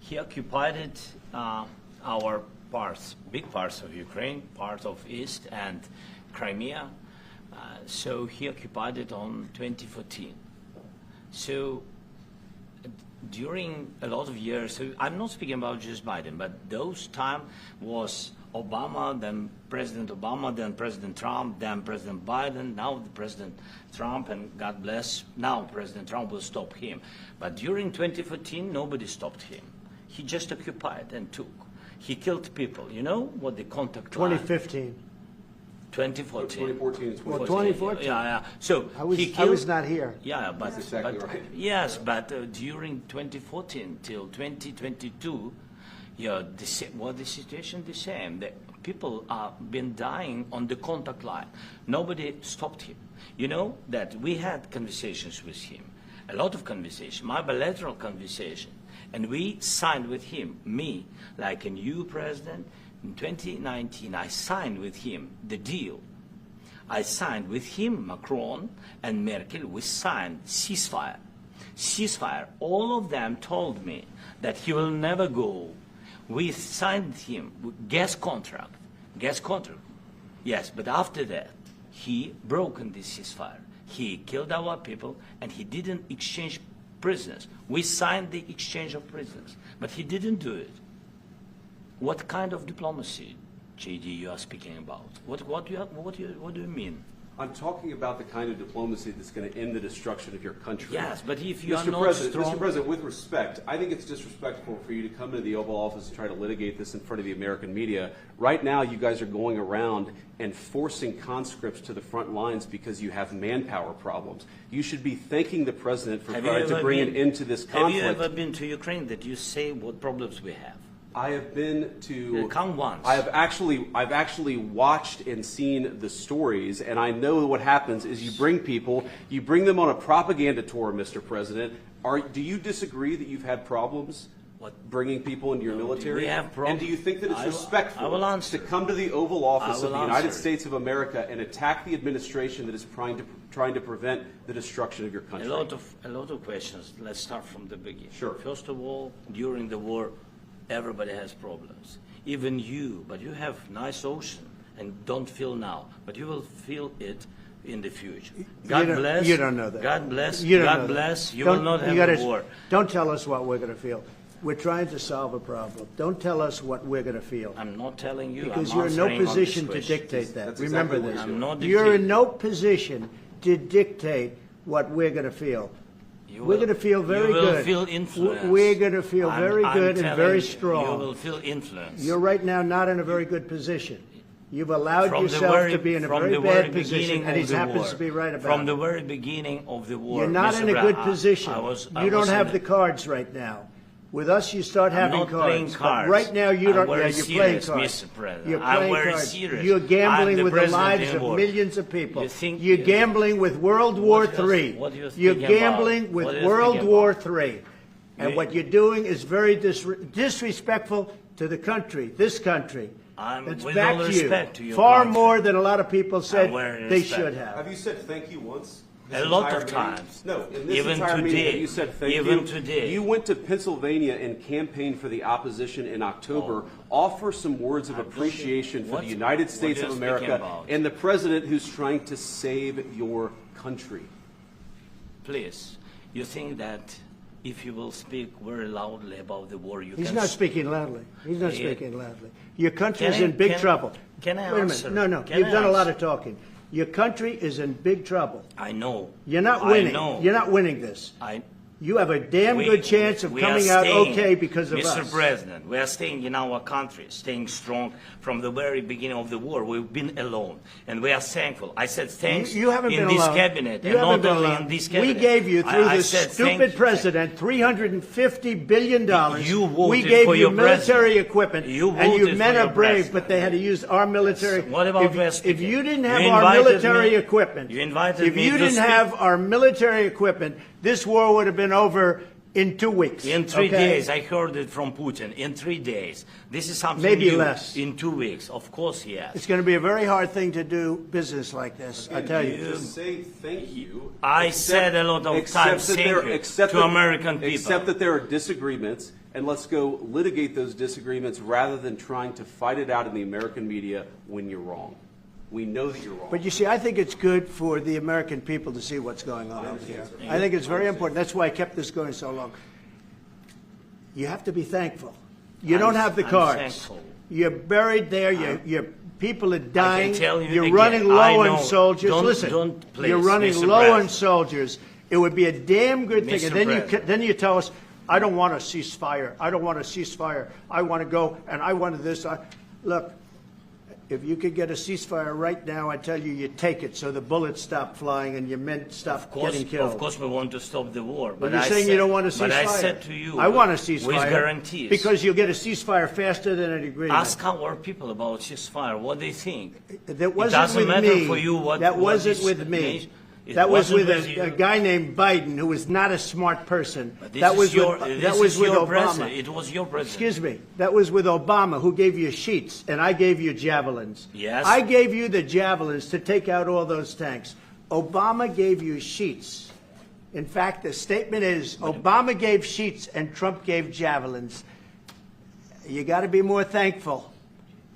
He occupied our parts, big parts of Ukraine, part of East and Crimea. So he occupied it on 2014. So during a lot of years, so I'm not speaking about just Biden, but those time was Obama, then President Obama, then President Trump, then President Biden, now the President Trump, and God bless, now President Trump will stop him. But during 2014, nobody stopped him. He just occupied and took. He killed people. You know what the contact 2015. 2014. 2014 and 2014. Well, 2014. Yeah. So I was not here. Yeah, but, That's exactly but right. yes, but during 2014 till 2022, yeah, the situation the same. The people are been dying on the contact line. Nobody stopped him. You know that we had conversations with him, a lot of conversation, my bilateral conversation, and we signed with him, me, like a new president. In 2019, I signed with him the deal. I signed with him, Macron and Merkel, we signed ceasefire. Ceasefire. All of them told me that he will never go. We signed him with gas contract. Gas contract. Yes, but after that, he broken this ceasefire. He killed our people and he didn't exchange prisoners. We signed the exchange of prisoners, but he didn't do it. What kind of diplomacy, JD, you are speaking about? What do you mean? I'm talking about the kind of diplomacy that's going to end the destruction of your country. Yes, but if you are Mr. not President, strong... Mr. President, with respect, I think it's disrespectful for you to come into the Oval Office and try to litigate this in front of the American media. Right now, you guys are going around and forcing conscripts to the front lines because you have manpower problems. You should be thanking the President for trying to bring an end to this conflict. Have you ever been to Ukraine that you say what problems we have? I have been to. Come once. I've actually watched and seen the stories, and I know what happens is you bring them on a propaganda tour, Mr. President. Do you disagree that you've had problems bringing people into your military? We have problems. And do you think that it's respectful to come to the Oval Office of the United States of America and attack the administration that is trying to prevent the destruction of your country? A lot of questions. Let's start from the beginning. Sure. First of all, during the war, everybody has problems. Even you, but you have nice ocean and don't feel now, but you will feel it in the future. God bless. You don't know that. God bless. You don't God know bless. That. You will not have a war. Don't tell us what we're going to feel. We're trying to solve a problem. Don't tell us what we're going to feel. I'm not telling you. Because I'm you're in no answering on position this to question. dictate that. That's Remember exactly this. what I'm not You're in dictating. no position to dictate what we're going to feel. We're going to feel very good. You will feel influence. We're going to feel very good and very strong. You will feel influence. You're right now not in a very good position. You've allowed yourself to be in a very bad position, and he happens to be right about it. From the very beginning of the war. You're not in a good position. You don't have the cards right now. With us, you start having I'm not cards. playing cards. But right now, you don't. I'm very You're playing serious, cards. Mr. President. You're I'm playing very cards. serious. You're gambling I'm with the the lives president of in war. millions of people. You think- You're gambling with World War III. what you're You're thinking gambling about? with What are you World thinking War about? III. And what you're doing is very disrespectful to the country, this country. It's with back all to you. respect to your Far country. more than a lot of people said very they respect. should have. Have you said thank you once? A lot of times. No, in this Even entire meeting, today. have you said thank Even you? today. You went to Pennsylvania and campaigned for the opposition in October. Offer some words of appreciation for the United States what of you're speaking America about? and the president who's trying to save your country. Please, you think that if you will speak very loudly about the war, you He's can... not speaking loudly. He's not Yeah. speaking loudly. Your country is Can I- in big can- trouble. can I Wait a answer? minute. No. Can You've I done a lot answer? of talking. Your country is in big trouble. I know. You're not I winning. know. You're not winning this. You have a damn We- good chance of we are coming out staying, okay because of Mr. us. President, we are staying in our country, staying strong from the very beginning of the war. We've been alone, and we are thankful. I said thanks You haven't in been this alone. cabinet, You and haven't not been only alone. in this cabinet. We gave you, through I this said thank stupid you. president, $350 billion. You voted we gave for you your military president. equipment, You and you voted men for are your brave, president. but they had to use our military. What about if West? you didn't You have our invited military me- equipment, you invited if me you to didn't speak- have our military equipment, this war would have been over in 2 weeks. In 3 okay? days, I heard it from Putin. In 3 days, this is something Maybe new. less. In 2 weeks, of course, yes. It's going to be a very hard thing to do business like this, I tell you. Just say thank you. I said a lot of times thank you to American people. Except that there are disagreements, and let's go litigate those disagreements rather than trying to fight it out in the American media when you're wrong. We know that you're wrong. But you see, I think it's good for the American people to see what's going on out here. I think it's very important. That's why I kept this going so long. You have to be thankful. You don't have the cards. Thankful. You're buried there. Your people are dying. I can tell you You're again, running low on soldiers. Listen, please, you're running Mr. low on President. soldiers. It would be a damn good thing. Mr. And then President. then you tell us, I don't want a ceasefire. I don't want a ceasefire. I want to go, and I wanted this. Look, if you could get a ceasefire right now, I tell you, you take it so the bullets stop flying and your men stop getting killed. Of course we want to stop the war. But you're saying you don't want a ceasefire. But I said to you, I want a ceasefire. with guarantees. Because you'll get a ceasefire faster than an agreement. Ask our people about ceasefire, what they think. That wasn't it doesn't with matter me. for you what that what wasn't this with me. nation- it That was wasn't with you. a guy named Biden, who was not a smart person. But this That is was your, with, this that was is with your Obama. president. It was your president. Excuse me. That was with Obama, who gave you sheets, and I gave you javelins. Yes. I gave you the javelins to take out all those tanks. Obama gave you sheets. In fact, the statement is Obama gave sheets and Trump gave javelins. You got to be more thankful,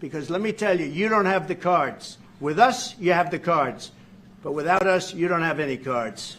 because let me tell you, you don't have the cards. With us, you have the cards. But without us, you don't have any cards.